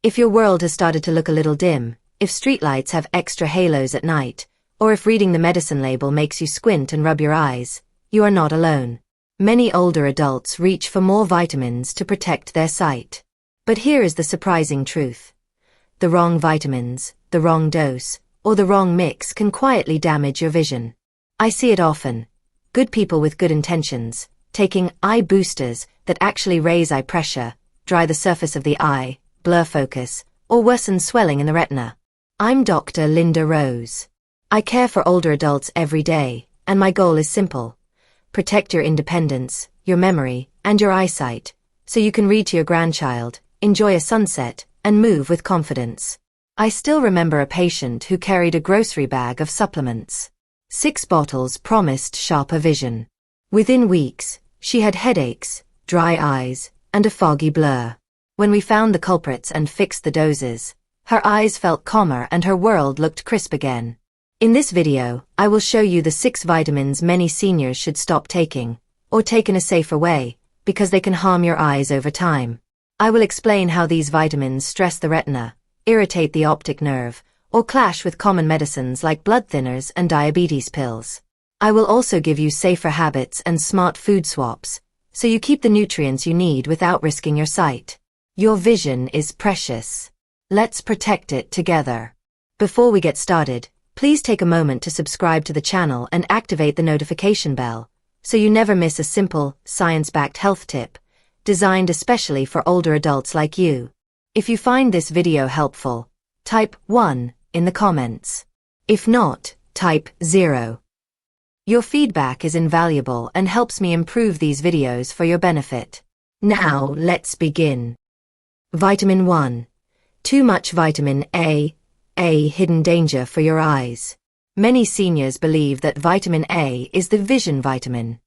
If your world has started to look a little dim, if streetlights have extra halos at night, or if reading the medicine label makes you squint and rub your eyes, you are not alone. Many older adults reach for more vitamins to protect their sight. But here is the surprising truth. The wrong vitamins, the wrong dose, or the wrong mix can quietly damage your vision. I see it often. Good people with good intentions, taking eye boosters that actually raise eye pressure, dry the surface of the eye, blur focus, or worsen swelling in the retina. I'm Dr. Linda Rose. I care for older adults every day, and my goal is simple. Protect your independence, your memory, and your eyesight, so you can read to your grandchild, enjoy a sunset, and move with confidence. I still remember a patient who carried a grocery bag of supplements. 6 bottles promised sharper vision. Within weeks, she had headaches, dry eyes, and a foggy blur. When we found the culprits and fixed the doses, her eyes felt calmer and her world looked crisp again. In this video, I will show you the 6 vitamins many seniors should stop taking, or take in a safer way, because they can harm your eyes over time. I will explain how these vitamins stress the retina, irritate the optic nerve, or clash with common medicines like blood thinners and diabetes pills. I will also give you safer habits and smart food swaps, so you keep the nutrients you need without risking your sight. Your vision is precious. Let's protect it together. Before we get started, please take a moment to subscribe to the channel and activate the notification bell, so you never miss a simple, science-backed health tip, designed especially for older adults like you. If you find this video helpful, type 1 in the comments. If not, type 0. Your feedback is invaluable and helps me improve these videos for your benefit. Now, let's begin. Vitamin 1. Too much vitamin A. A hidden danger for your eyes. Many seniors believe that vitamin A is the vision vitamin.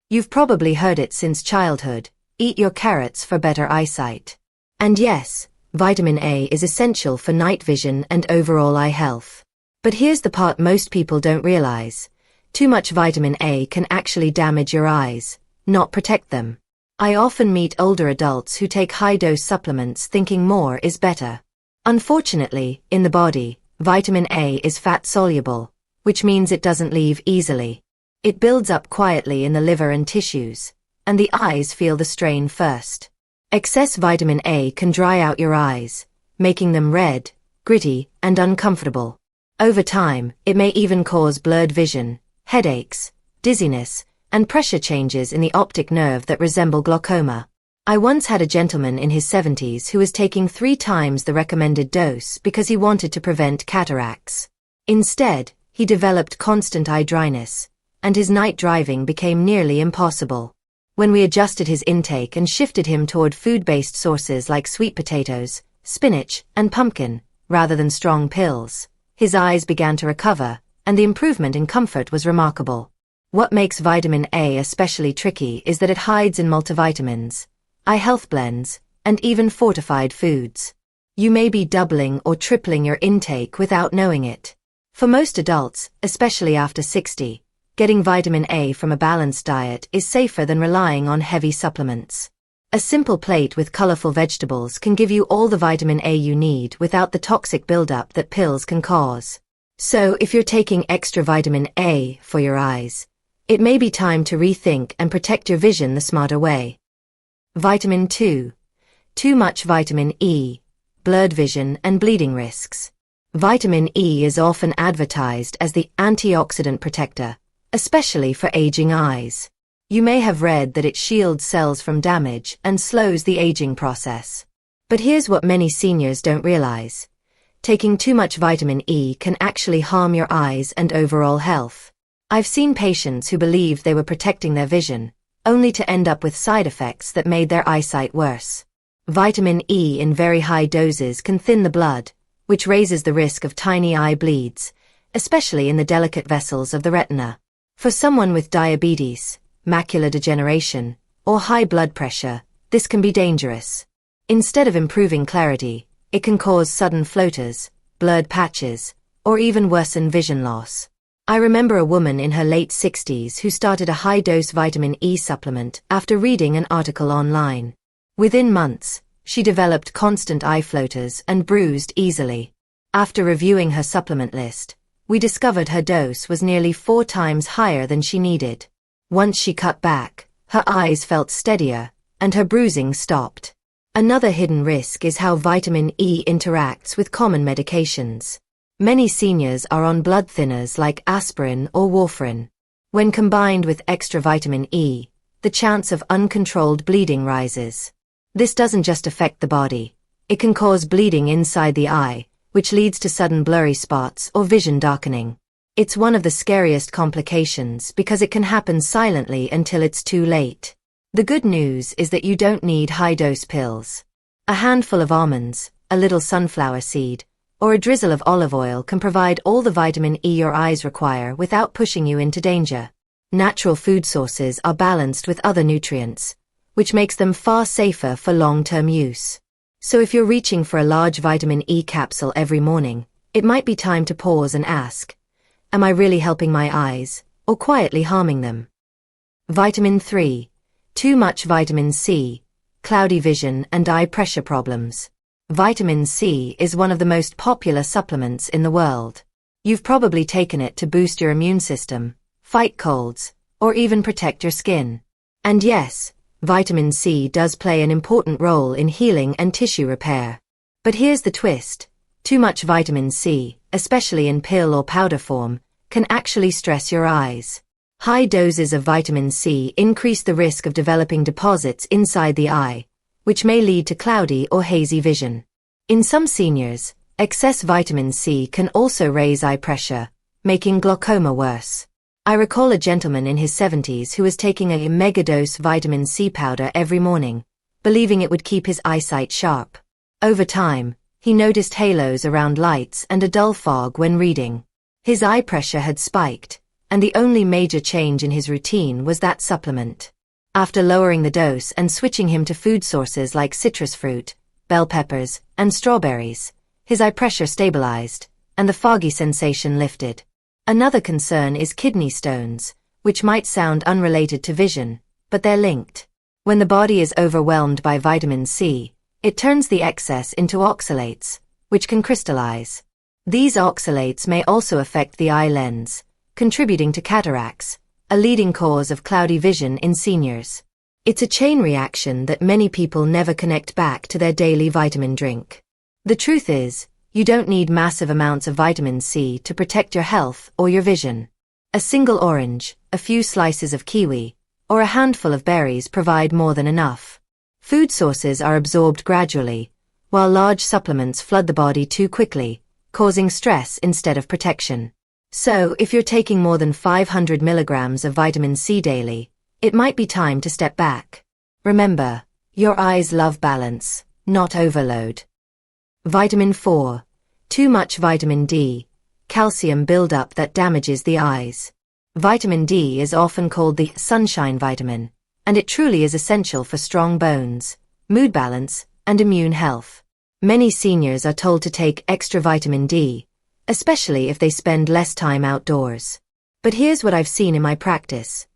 You've probably heard it since childhood, eat your carrots for better eyesight. And yes, vitamin A is essential for night vision and overall eye health. But here's the part most people don't realize. Too much vitamin A can actually damage your eyes, not protect them. I often meet older adults who take high-dose supplements thinking more is better. Unfortunately, in the body, vitamin A is fat-soluble, which means it doesn't leave easily. It builds up quietly in the liver and tissues, and the eyes feel the strain first. Excess vitamin A can dry out your eyes, making them red, gritty, and uncomfortable. Over time, it may even cause blurred vision, headaches, dizziness, and pressure changes in the optic nerve that resemble glaucoma. I once had a gentleman in his 70s who was taking 3 times the recommended dose because he wanted to prevent cataracts. Instead, he developed constant eye dryness, and his night driving became nearly impossible. When we adjusted his intake and shifted him toward food-based sources like sweet potatoes, spinach, and pumpkin, rather than strong pills, his eyes began to recover, and the improvement in comfort was remarkable. What makes vitamin A especially tricky is that it hides in multivitamins, eye health blends, and even fortified foods. You may be doubling or tripling your intake without knowing it. For most adults, especially after 60, getting vitamin A from a balanced diet is safer than relying on heavy supplements. A simple plate with colorful vegetables can give you all the vitamin A you need without the toxic buildup that pills can cause. So if you're taking extra vitamin A for your eyes, it may be time to rethink and protect your vision the smarter way. Vitamin 2. Too much vitamin E. Blurred vision and bleeding risks. Vitamin E is often advertised as the antioxidant protector, especially for aging eyes. You may have read that it shields cells from damage and slows the aging process. But here's what many seniors don't realize. Taking too much vitamin E can actually harm your eyes and overall health. I've seen patients who believed they were protecting their vision, only to end up with side effects that made their eyesight worse. Vitamin E in very high doses can thin the blood, which raises the risk of tiny eye bleeds, especially in the delicate vessels of the retina. For someone with diabetes, macular degeneration, or high blood pressure, this can be dangerous. Instead of improving clarity, it can cause sudden floaters, blurred patches, or even worsen vision loss. I remember a woman in her late 60s who started a high-dose vitamin E supplement after reading an article online. Within months, She developed constant eye floaters and bruised easily. After reviewing her supplement list, we discovered her dose was nearly 4 times higher than she needed. Once she cut back, her eyes felt steadier, and her bruising stopped. Another hidden risk is how vitamin E interacts with common medications. Many seniors are on blood thinners like aspirin or warfarin. When combined with extra vitamin E, the chance of uncontrolled bleeding rises. This doesn't just affect the body. It can cause bleeding inside the eye, which leads to sudden blurry spots or vision darkening. It's one of the scariest complications because it can happen silently until it's too late. The good news is that you don't need high-dose pills. A handful of almonds, a little sunflower seed, or a drizzle of olive oil can provide all the vitamin E your eyes require without pushing you into danger. Natural food sources are balanced with other nutrients, which makes them far safer for long-term use. So if you're reaching for a large vitamin E capsule every morning, it might be time to pause and ask, am I really helping my eyes, or quietly harming them? Vitamin 3. Too much vitamin C, cloudy vision and eye pressure problems. Vitamin C is one of the most popular supplements in the world. You've probably taken it to boost your immune system, fight colds, or even protect your skin. And yes, vitamin C does play an important role in healing and tissue repair. But here's the twist. Too much vitamin C, especially in pill or powder form, can actually stress your eyes. High doses of vitamin C increase the risk of developing deposits inside the eye, which may lead to cloudy or hazy vision. In some seniors, excess vitamin C can also raise eye pressure, making glaucoma worse. I recall a gentleman in his 70s who was taking a megadose vitamin C powder every morning, believing it would keep his eyesight sharp. Over time, he noticed halos around lights and a dull fog when reading. His eye pressure had spiked, and the only major change in his routine was that supplement. After lowering the dose and switching him to food sources like citrus fruit, bell peppers, and strawberries, his eye pressure stabilized, and the foggy sensation lifted. Another concern is kidney stones, which might sound unrelated to vision, but they're linked. When the body is overwhelmed by vitamin C, it turns the excess into oxalates, which can crystallize. These oxalates may also affect the eye lens, contributing to cataracts, a leading cause of cloudy vision in seniors. It's a chain reaction that many people never connect back to their daily vitamin drink. The truth is, you don't need massive amounts of vitamin C to protect your health or your vision. A single orange, a few slices of kiwi, or a handful of berries provide more than enough. Food sources are absorbed gradually, while large supplements flood the body too quickly, causing stress instead of protection. So, if you're taking more than 500 milligrams of vitamin C daily, it might be time to step back. Remember, your eyes love balance, not overload. Vitamin 4. Too much vitamin D, calcium buildup that damages the eyes. Vitamin D is often called the sunshine vitamin, and it truly is essential for strong bones, mood balance, and immune health. Many seniors are told to take extra vitamin D, especially if they spend less time outdoors. But here's what I've seen in my practice.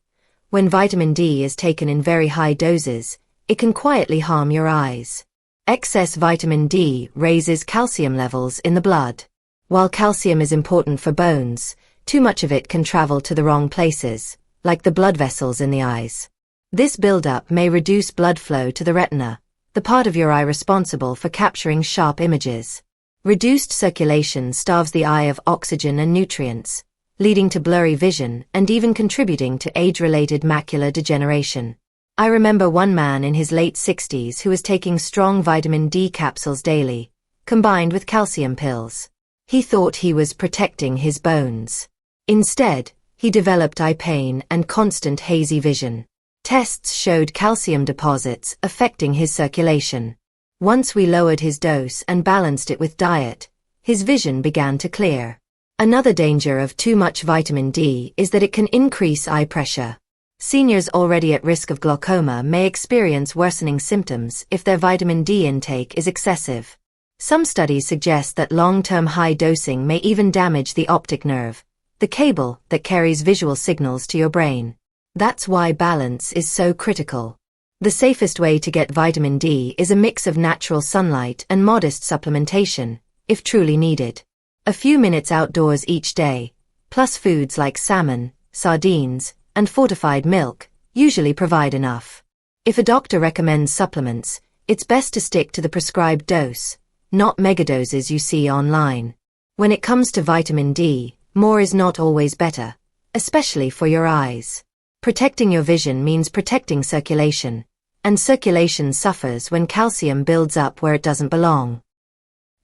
When vitamin D is taken in very high doses, it can quietly harm your eyes. Excess vitamin D raises calcium levels in the blood. While calcium is important for bones, too much of it can travel to the wrong places, like the blood vessels in the eyes. This buildup may reduce blood flow to the retina, the part of your eye responsible for capturing sharp images. Reduced circulation starves the eye of oxygen and nutrients, leading to blurry vision and even contributing to age-related macular degeneration. I remember one man in his late 60s who was taking strong vitamin D capsules daily, combined with calcium pills. He thought he was protecting his bones. Instead, he developed eye pain and constant hazy vision. Tests showed calcium deposits affecting his circulation. Once we lowered his dose and balanced it with diet, his vision began to clear. Another danger of too much vitamin D is that it can increase eye pressure. Seniors already at risk of glaucoma may experience worsening symptoms if their vitamin D intake is excessive. Some studies suggest that long-term high dosing may even damage the optic nerve, the cable that carries visual signals to your brain. That's why balance is so critical. The safest way to get vitamin D is a mix of natural sunlight and modest supplementation, if truly needed. A few minutes outdoors each day, plus foods like salmon, sardines, and fortified milk, usually provide enough. If a doctor recommends supplements, it's best to stick to the prescribed dose, not megadoses you see online. When it comes to vitamin D, more is not always better, especially for your eyes. Protecting your vision means protecting circulation, and circulation suffers when calcium builds up where it doesn't belong.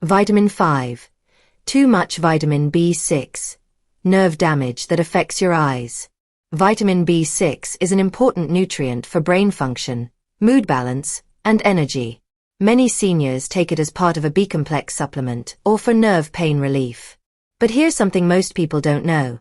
Vitamin 5. Too much vitamin B6. Nerve damage that affects your eyes. Vitamin B6 is an important nutrient for brain function, mood balance, and energy. Many seniors take it as part of a B-complex supplement or for nerve pain relief. But here's something most people don't know.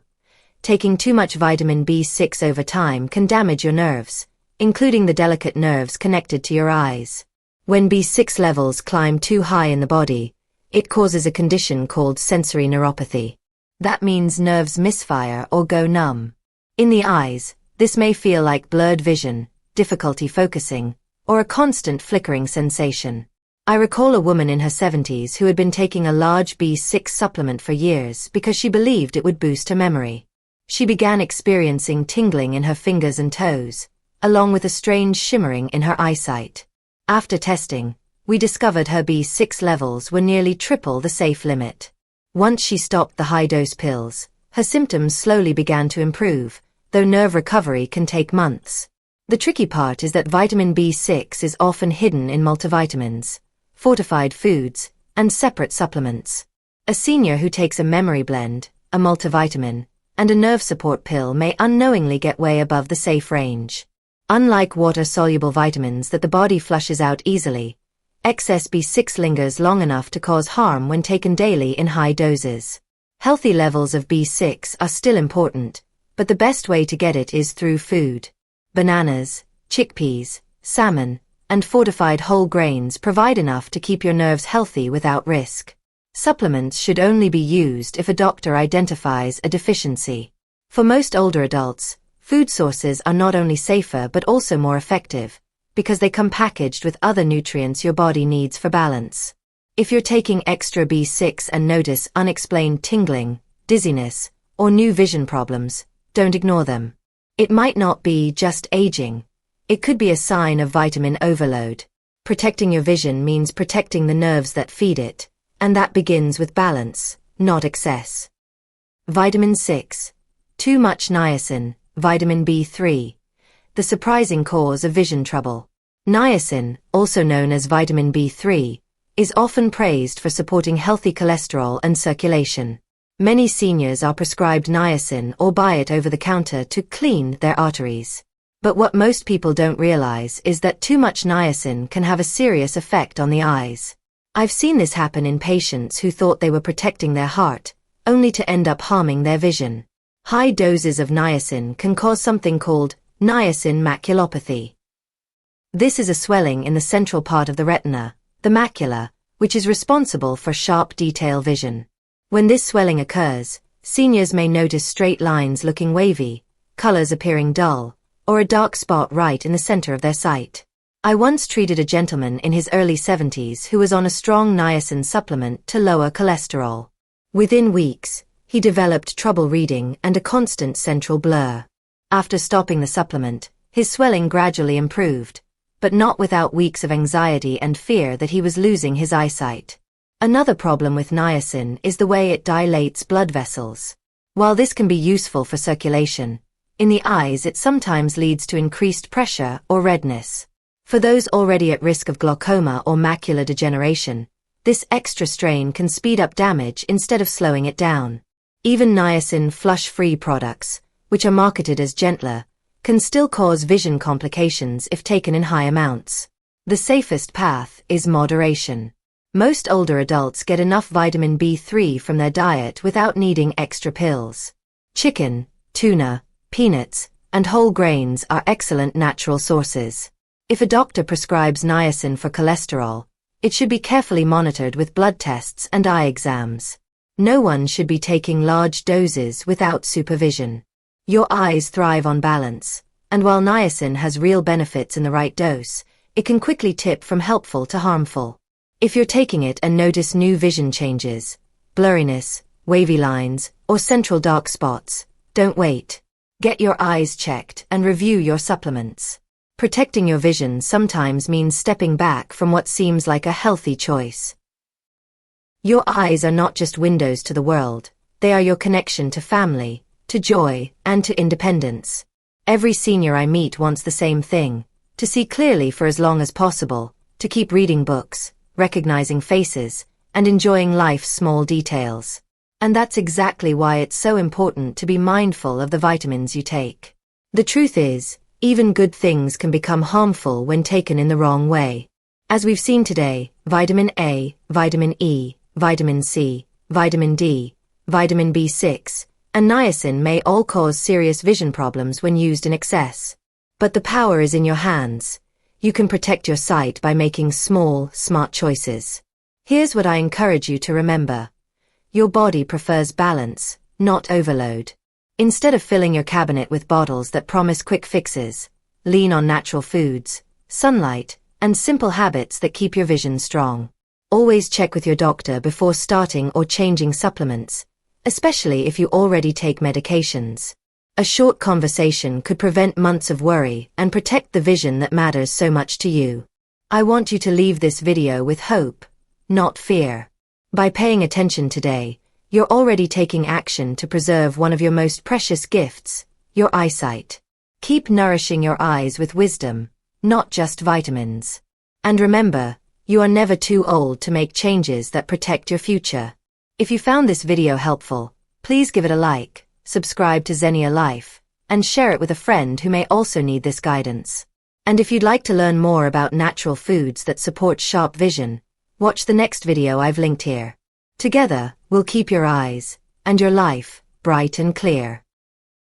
Taking too much vitamin B6 over time can damage your nerves, including the delicate nerves connected to your eyes. When B6 levels climb too high in the body, it causes a condition called sensory neuropathy. That means nerves misfire or go numb. In the eyes, this may feel like blurred vision, difficulty focusing, or a constant flickering sensation. I recall a woman in her 70s who had been taking a large B6 supplement for years because she believed it would boost her memory. She began experiencing tingling in her fingers and toes, along with a strange shimmering in her eyesight. After testing, we discovered her B6 levels were nearly triple the safe limit. Once she stopped the high-dose pills, her symptoms slowly began to improve, though nerve recovery can take months. The tricky part is that vitamin B6 is often hidden in multivitamins, fortified foods, and separate supplements. A senior who takes a memory blend, a multivitamin, and a nerve support pill may unknowingly get way above the safe range. Unlike water-soluble vitamins that the body flushes out easily, excess B6 lingers long enough to cause harm when taken daily in high doses. Healthy levels of B6 are still important, but the best way to get it is through food. Bananas, chickpeas, salmon, and fortified whole grains provide enough to keep your nerves healthy without risk. Supplements should only be used if a doctor identifies a deficiency. For most older adults, food sources are not only safer but also more effective, because they come packaged with other nutrients your body needs for balance. If you're taking extra B6 and notice unexplained tingling, dizziness, or new vision problems, don't ignore them. It might not be just aging. It could be a sign of vitamin overload. Protecting your vision means protecting the nerves that feed it, and that begins with balance, not excess. Vitamin 6. Too much niacin, vitamin B3. The surprising cause of vision trouble. Niacin, also known as vitamin B3, is often praised for supporting healthy cholesterol and circulation. Many seniors are prescribed niacin or buy it over the counter to clean their arteries. But what most people don't realize is that too much niacin can have a serious effect on the eyes. I've seen this happen in patients who thought they were protecting their heart, only to end up harming their vision. High doses of niacin can cause something called niacin maculopathy. This is a swelling in the central part of the retina, the macula, which is responsible for sharp detail vision. When this swelling occurs, seniors may notice straight lines looking wavy, colors appearing dull, or a dark spot right in the center of their sight. I once treated a gentleman in his early 70s who was on a strong niacin supplement to lower cholesterol. Within weeks, he developed trouble reading and a constant central blur. After stopping the supplement, his swelling gradually improved, but not without weeks of anxiety and fear that he was losing his eyesight. Another problem with niacin is the way it dilates blood vessels. While this can be useful for circulation, in the eyes it sometimes leads to increased pressure or redness. For those already at risk of glaucoma or macular degeneration, this extra strain can speed up damage instead of slowing it down. Even niacin flush-free products, which are marketed as gentler, can still cause vision complications if taken in high amounts. The safest path is moderation. Most older adults get enough vitamin B3 from their diet without needing extra pills. Chicken, tuna, peanuts, and whole grains are excellent natural sources. If a doctor prescribes niacin for cholesterol, it should be carefully monitored with blood tests and eye exams. No one should be taking large doses without supervision. Your eyes thrive on balance, And while niacin has real benefits in the right dose, it can quickly tip from helpful to harmful. If you're taking it and notice new vision changes, blurriness, wavy lines, or central dark spots, don't wait. Get your eyes checked and review your supplements. Protecting your vision sometimes means stepping back from what seems like a healthy choice. Your eyes are not just windows to the world, they are your connection to family, to joy, and to independence. Every senior I meet wants the same thing: to see clearly for as long as possible, to keep reading books, recognizing faces, and enjoying life's small details. And that's exactly why it's so important to be mindful of the vitamins you take. The truth is, even good things can become harmful when taken in the wrong way. As we've seen today, vitamin A, vitamin E, vitamin C, vitamin D, vitamin B6, and niacin may all cause serious vision problems when used in excess. But the power is in your hands. You can protect your sight by making small, smart choices. Here's what I encourage you to remember. Your body prefers balance, not overload. Instead of filling your cabinet with bottles that promise quick fixes, lean on natural foods, sunlight, and simple habits that keep your vision strong. Always check with your doctor before starting or changing supplements, especially if you already take medications. A short conversation could prevent months of worry and protect the vision that matters so much to you. I want you to leave this video with hope, not fear. By paying attention today, you're already taking action to preserve one of your most precious gifts, your eyesight. Keep nourishing your eyes with wisdom, not just vitamins. And remember, you are never too old to make changes that protect your future. If you found this video helpful, please give it a like, subscribe to Zenior Life, and share it with a friend who may also need this guidance. And if you'd like to learn more about natural foods that support sharp vision, watch the next video I've linked here. Together, we'll keep your eyes and your life bright and clear.